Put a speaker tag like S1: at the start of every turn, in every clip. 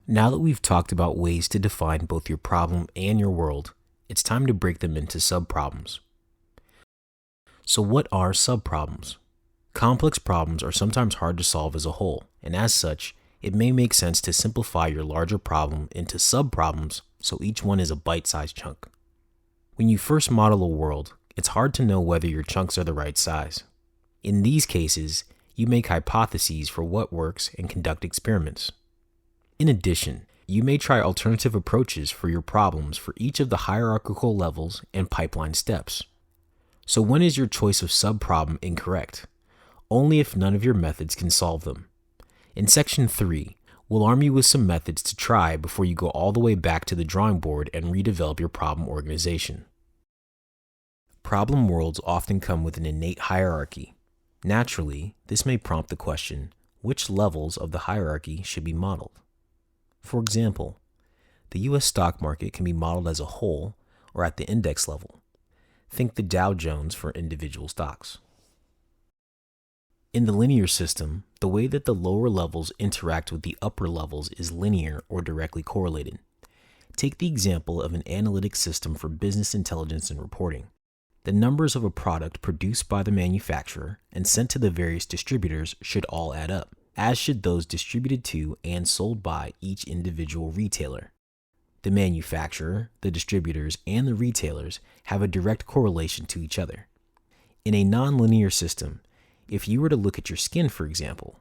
S1: Now that we've talked about ways to define both your problem and your world, it's time to break them into subproblems. So what are subproblems? Complex problems are sometimes hard to solve as a whole, and as such, it may make sense to simplify your larger problem into subproblems so each one is a bite-sized chunk. When you first model a world, it's hard to know whether your chunks are the right size. In these cases, you make hypotheses for what works and conduct experiments. In addition, you may try alternative approaches for your problems for each of the hierarchical levels and pipeline steps. So when is your choice of subproblem incorrect? Only if none of your methods can solve them. In Section 3, we'll arm you with some methods to try before you go all the way back to the drawing board and redevelop your problem organization. Problem worlds often come with an innate hierarchy. Naturally, this may prompt the question, which levels of the hierarchy should be modeled? For example, the US stock market can be modeled as a whole or at the index level. Think the Dow Jones for individual stocks. In the linear system, the way that the lower levels interact with the upper levels is linear or directly correlated. Take the example of an analytic system for business intelligence and reporting. The numbers of a product produced by the manufacturer and sent to the various distributors should all add up, as should those distributed to and sold by each individual retailer. The manufacturer, the distributors, and the retailers have a direct correlation to each other. In a nonlinear system, if you were to look at your skin, for example,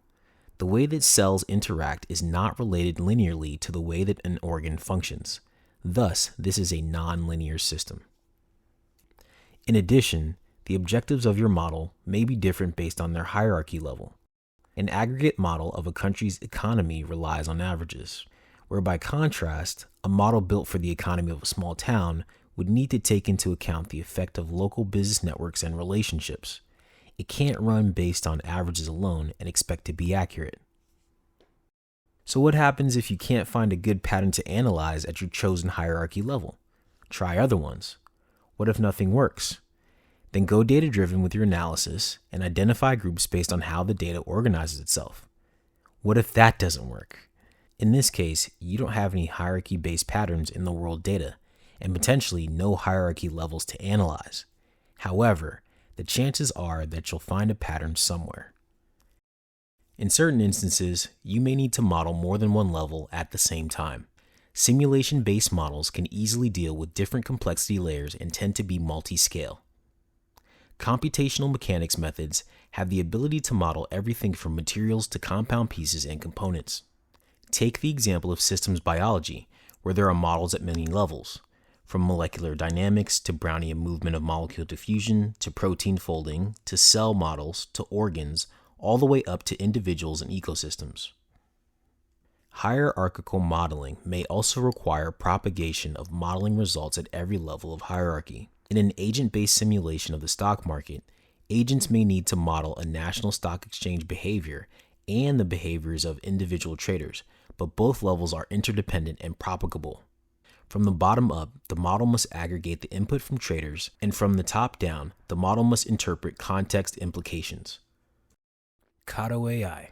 S1: the way that cells interact is not related linearly to the way that an organ functions. Thus, this is a nonlinear system. In addition, the objectives of your model may be different based on their hierarchy level. An aggregate model of a country's economy relies on averages, where by contrast, a model built for the economy of a small town would need to take into account the effect of local business networks and relationships. It can't run based on averages alone and expect to be accurate. So what happens if you can't find a good pattern to analyze at your chosen hierarchy level? Try other ones. What if nothing works? Then go data-driven with your analysis and identify groups based on how the data organizes itself. What if that doesn't work? In this case, you don't have any hierarchy-based patterns in the world data, and potentially no hierarchy levels to analyze. However, the chances are that you'll find a pattern somewhere. In certain instances, you may need to model more than one level at the same time. Simulation-based models can easily deal with different complexity layers and tend to be multi-scale. Computational mechanics methods have the ability to model everything from materials to compound pieces and components. Take the example of systems biology, where there are models at many levels, from molecular dynamics to Brownian movement of molecule diffusion to protein folding to cell models to organs, all the way up to individuals and ecosystems. Hierarchical modeling may also require propagation of modeling results at every level of hierarchy. In an agent-based simulation of the stock market, agents may need to model a national stock exchange behavior and the behaviors of individual traders, but both levels are interdependent and propagable. From the bottom up, the model must aggregate the input from traders, and from the top down, the model must interpret context implications. Kato AI.